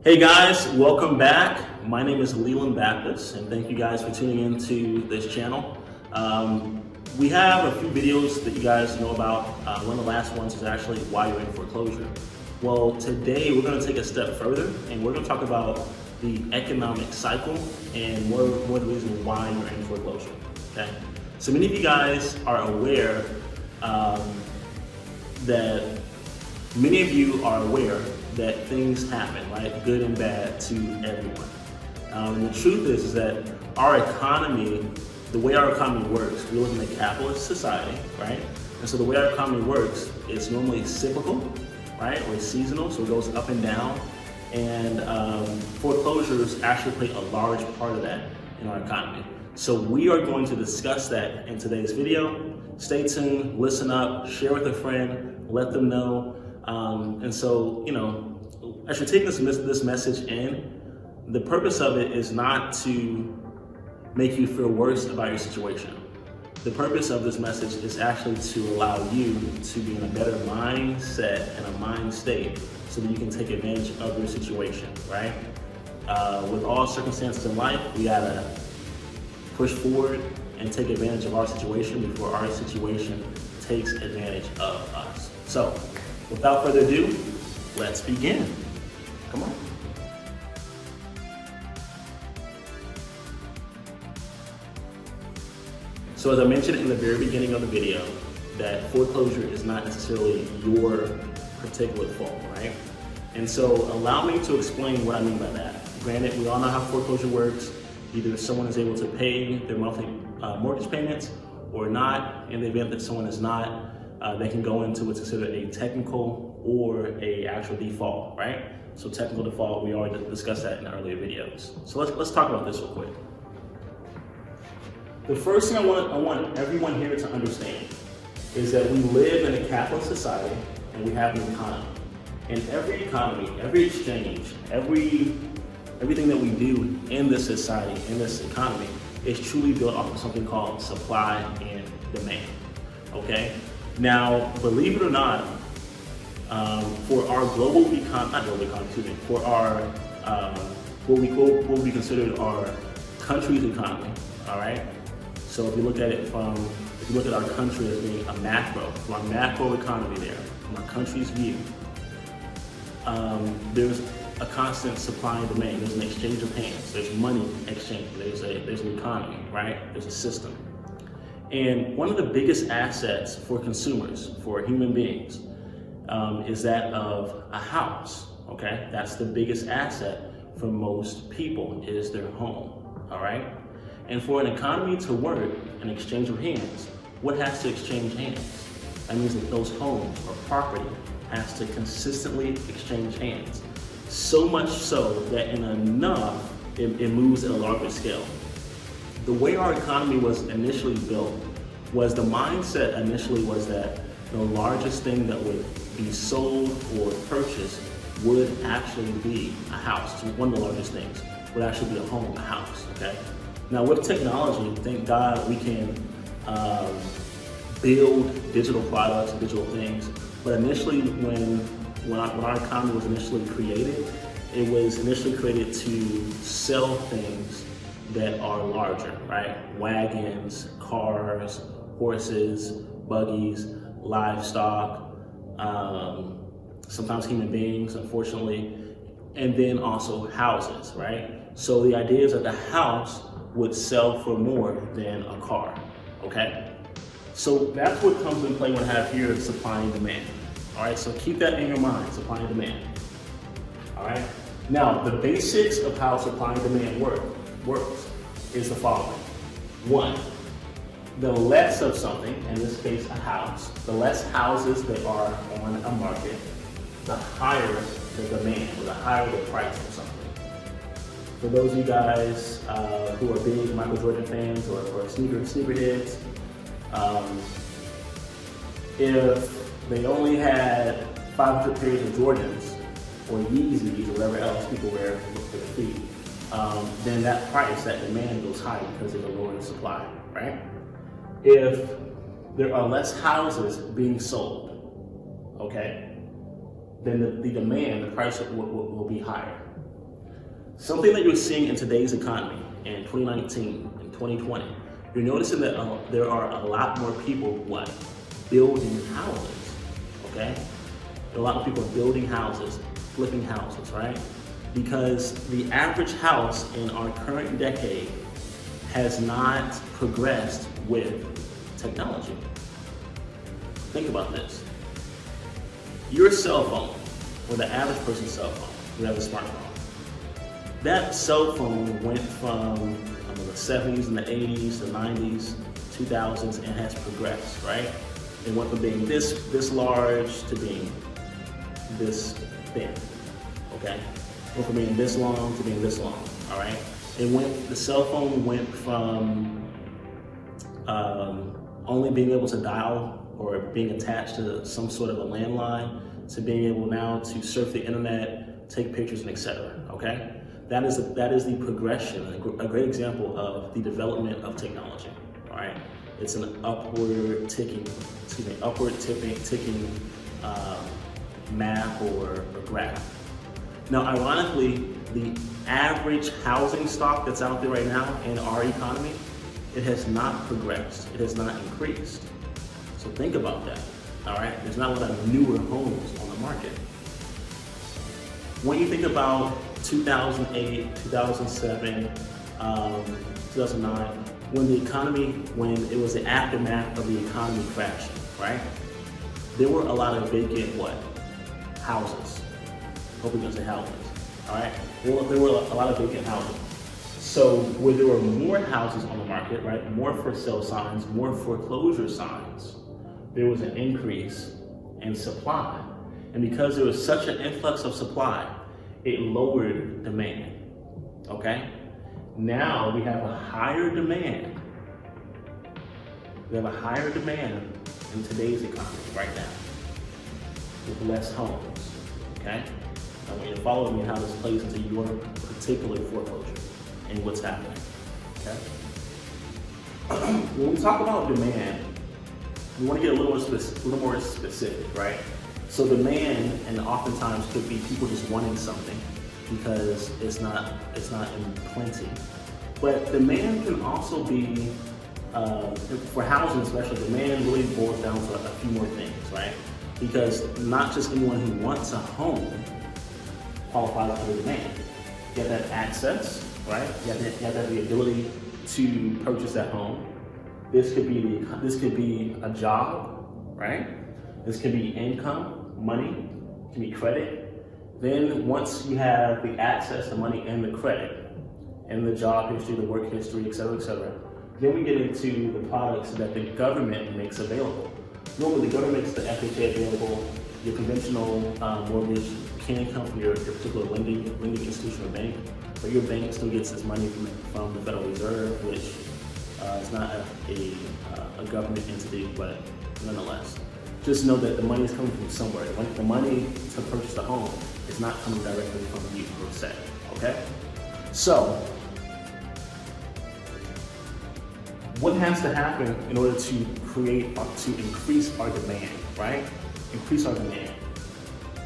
Hey guys, welcome back. My name is Leland Baptist, and thank you guys for tuning into this channel. We have a few videos that you guys know about. One of the last ones is actually why you're in foreclosure. Well, today we're going to take a step further, and we're going to talk about the economic cycle and more the reason why you're in foreclosure. Okay. So many of you guys are aware that things happen, right? Good and bad to everyone. The truth is that our economy, the way our economy works, we live in a capitalist society, right? And so the way our economy works is normally cyclical, right? Or seasonal, so it goes up and down. And foreclosures actually play a large part of that in our economy. So we are going to discuss that in today's video. Stay tuned, listen up, share with a friend, let them know. And so, as you're taking this message in, the purpose of it is not to make you feel worse about your situation. The purpose of this message is actually to allow you to be in a better mindset and a mind state so that you can take advantage of your situation, right? With all circumstances in life, we gotta push forward and take advantage of our situation before our situation takes advantage of us. So, without further ado, let's begin. Come on. So as I mentioned in the very beginning of the video, that foreclosure is not necessarily your particular fault, right? And so allow me to explain what I mean by that. Granted, we all know how foreclosure works. Either someone is able to pay their monthly mortgage payments or not. In the event that someone is not, they can go into what's considered a technical or a actual default, right? So technical default, we already discussed that in earlier videos. So let's talk about this real quick. The first thing I want everyone here to understand is that we live in a capitalist society and we have an economy. And every economy, every exchange, everything that we do in this society, in this economy, is truly built off of something called supply and demand, okay? Now, believe it or not, for our global economy, for our, what we consider our country's economy, all right? So if you look at our country as being a macro economy there, from our country's view, there's a constant supply and demand. There's an exchange of hands. There's money exchange. There's an economy, right? There's a system. And one of the biggest assets for consumers, for human beings, is that of a house, okay? That's the biggest asset for most people is their home, all right? And for an economy to work, an exchange of hands, what has to exchange hands? That means that those homes or property has to consistently exchange hands. So much so that in enough, it moves at a larger scale. The way our economy was initially built was the mindset initially was that the largest thing that would be sold or purchased would actually be a house. So one of the largest things would actually be a home, a house, okay? Now with technology, thank God we can build digital products and digital things, but initially when our economy was initially created, it was initially created to sell things that are larger, right? Wagons, cars, horses, buggies, livestock, sometimes human beings, unfortunately, and then also houses, right? So the idea is that the house would sell for more than a car, okay? So that's what comes into play when I have here supply and demand. All right, so keep that in your mind, supply and demand. All right, now the basics of how supply and demand works is the following. One, the less of something, in this case a house, the less houses that are on a market, the higher the demand, or the higher the price of something. For those of you guys who are big Michael Jordan fans or sneakerheads, if they only had 500 pairs of Jordans or Yeezys or whatever else people wear for their feet, then that price, that demand goes high because of the lower supply, right? If there are less houses being sold, okay, then the demand, the price will be higher. Something that you're seeing in today's economy in 2019 and 2020, you're noticing that there are a lot more people, building houses, okay? There are a lot of people building houses, flipping houses, right? Because the average house in our current decade has not progressed with technology. Think about this. Your cell phone, or the average person's cell phone, who has a smartphone, that cell phone went from the 70s and the 80s, the 90s, 2000s, and has progressed, right? It went from being this large to being this thin, okay? It went from being this long to being this long, all right? The cell phone went from only being able to dial or being attached to some sort of a landline to being able now to surf the internet, take pictures, and etc. Okay, that is the progression, a great example of the development of technology. All right, it's an upward ticking map or graph. Now, ironically, the average housing stock that's out there right now in our economy, it has not progressed. It has not increased. So think about that, all right? There's not a lot of newer homes on the market. When you think about 2008, 2007, 2009, when it was the aftermath of the economy crashing, right? There were a lot of vacant houses. Hope we don't say houses, all right? There were a lot of vacant houses. So where there were more houses on the market, right? More for sale signs, more foreclosure signs, there was an increase in supply. And because there was such an influx of supply, it lowered demand, okay? Now we have a higher demand. We have a higher demand in today's economy right now with less homes, okay? I want you to follow me on how this plays into your particular foreclosure and what's happening, okay? When we talk about demand, we want to get a little more specific, right? So demand, and oftentimes could be people just wanting something because it's not in plenty. But demand can also be, for housing especially, demand really boils down to a few more things, right? Because not just anyone who wants a home qualifies under demand. You have to have access, right? You have to have the ability to purchase that home. This could be a job, right? This could be income, money, it can be credit. Then once you have the access, the money, and the credit, and the job history, the work history, et cetera, then we get into the products that the government makes available. Normally the government makes the FHA available. Your conventional mortgage can come from your particular lending institution or bank, but your bank still gets its money from the Federal Reserve, which is not a government entity, but nonetheless. Just know that the money is coming from somewhere. The money to purchase the home is not coming directly from you per se, okay? So, what has to happen in order to increase our demand, right? Increase our demand.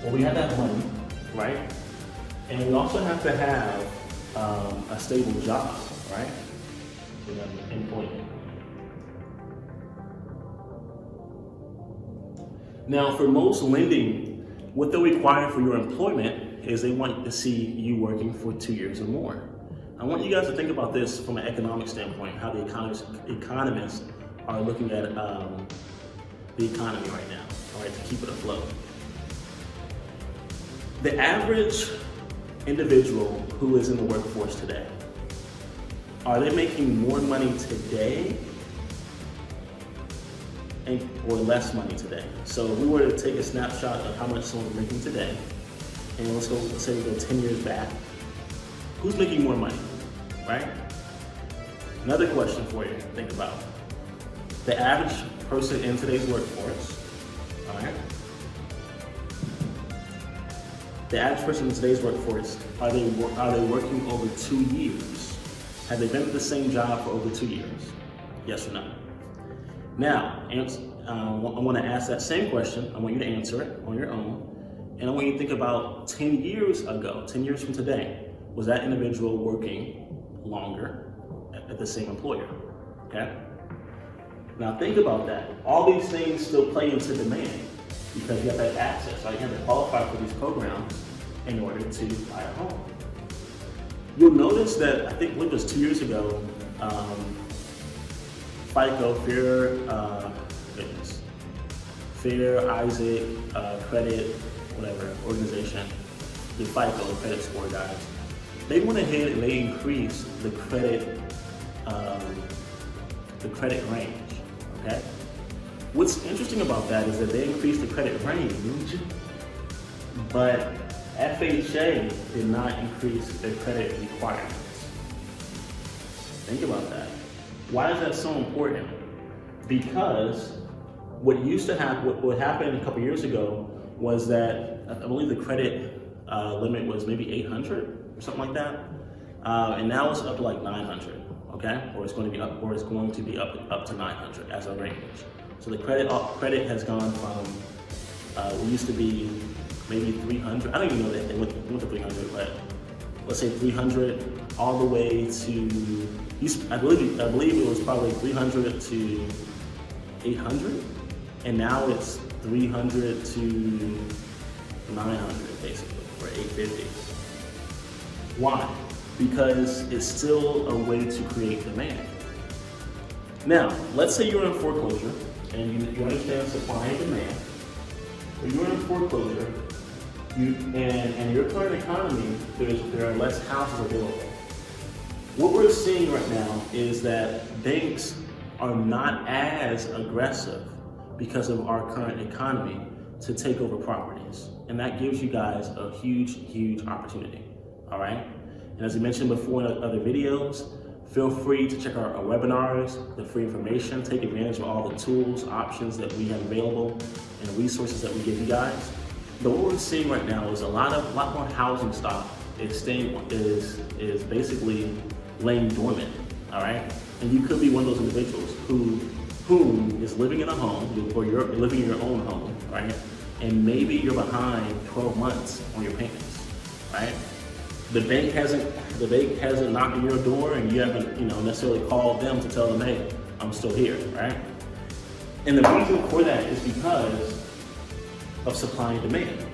Well, we have to have money, right? And we also have to have a stable job, right? We have employment. Now, for most lending, what they require for your employment is they want to see you working for 2 years or more. I want you guys to think about this from an economic standpoint, how the economists are looking at the economy right now, all right, to keep it afloat. The average individual who is in the workforce today, are they making more money today or less money today? So if we were to take a snapshot of how much someone's making today, and let's say we go 10 years back, who's making more money, right? Another question for you to think about. The average person in today's workforce, all right? The average person in today's workforce, are they working over 2 years? Have they been at the same job for over 2 years? Yes or no? Now, I want to ask that same question. I want you to answer it on your own. And I want you to think about 10 years ago, 10 years from today. was that individual working longer at the same employer, okay? Now think about that. All these things still play into demand because you have that access, right? You have to qualify for these programs in order to buy a home. You'll notice that, I think it was 2 years ago, FICO, Fair Isaac Credit, whatever organization, the FICO, the credit score guys, they went ahead and they increased the credit range, okay? What's interesting about that is that they increased the credit range, but FHA did not increase their credit requirements. Think about that. Why is that so important? Because what used to happen, what happened a couple years ago was that I believe the credit limit was maybe 800 or something like that, and now it's up to like 900. Okay, or it's going to be up, up to 900 as a range. So the credit has gone from it used to be maybe 300. I don't even know that they went to 300, but let's say 300 all the way to, I believe it was probably 300 to 800, and now it's 300 to 900 basically, or 850. Why? Because it's still a way to create demand. Now, let's say you're in foreclosure and you understand supply and demand, but you're in foreclosure, and your current economy, there are less houses available. What we're seeing right now is that banks are not as aggressive because of our current economy to take over properties. And that gives you guys a huge opportunity, all right? And as I mentioned before in other videos, feel free to check out our webinars, the free information, take advantage of all the tools, options that we have available, and resources that we give you guys. But what we're seeing right now is a lot more housing stock is basically laying dormant, all right? And you could be one of those individuals who is living in a home, or you're living in your own home, right? And maybe you're behind 12 months on your payments, right? The bank hasn't knocked on your door, and you haven't, necessarily called them to tell them, hey, I'm still here, right? And the reason for that is because of supply and demand.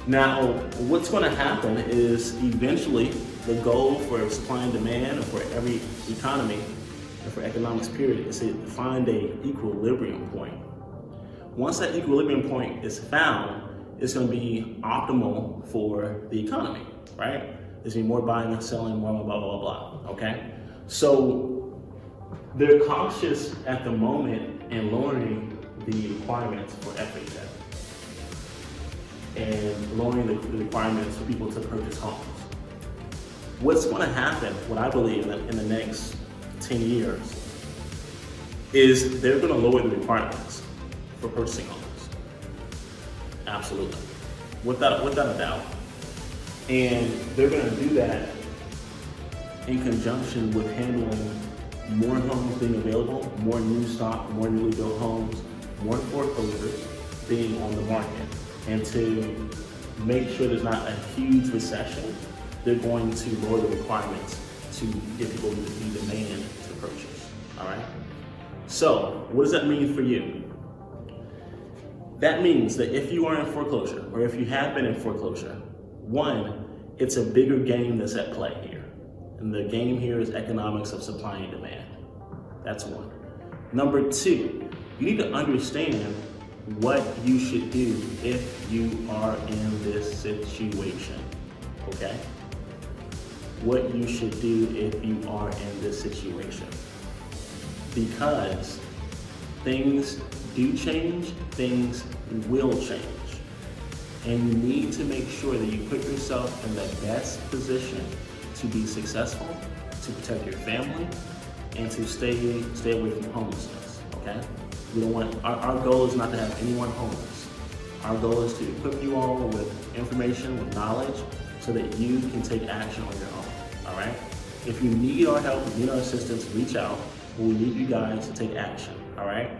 Now, what's going to happen is eventually the goal for supply and demand, and for every economy, and for economics period, is to find an equilibrium point. Once that equilibrium point is found, it's going to be optimal for the economy, right? There's going to be more buying and selling, more blah, blah, blah, okay? So they're cautious at the moment in lowering the requirements for FHA and lowering the requirements for people to purchase homes. What's going to happen, what I believe in the next 10 years, is they're going to lower the requirements for purchasing homes. Absolutely. Without a doubt. And they're going to do that in conjunction with handling more homes being available, more new stock, more newly built homes, more foreclosures being on the market. And to make sure there's not a huge recession, they're going to lower the requirements to give people the demand to purchase, all right? So what does that mean for you? That means that if you are in foreclosure, or if you have been in foreclosure, one, it's a bigger game that's at play here. And the game here is economics of supply and demand. That's one. Number two, you need to understand what you should do if you are in this situation, okay? What you should do if you are in this situation. Because things do change, things will change. And you need to make sure that you put yourself in the best position to be successful, to protect your family, and to stay away from homelessness, okay? We don't want, our goal is not to have anyone homeless. Our goal is to equip you all with information, with knowledge, so that you can take action on your own, all right? If you need our help, if you need our assistance, reach out. We need you guys to take action, all right?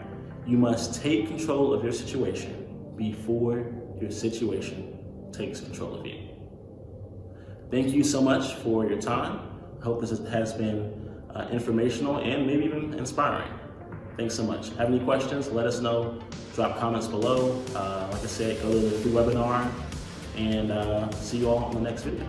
You must take control of your situation before your situation takes control of you. Thank you so much for your time. I hope this has been informational and maybe even inspiring. Thanks so much. Have any questions, let us know. Drop comments below. Like I said, go to the free webinar, and see you all on the next video.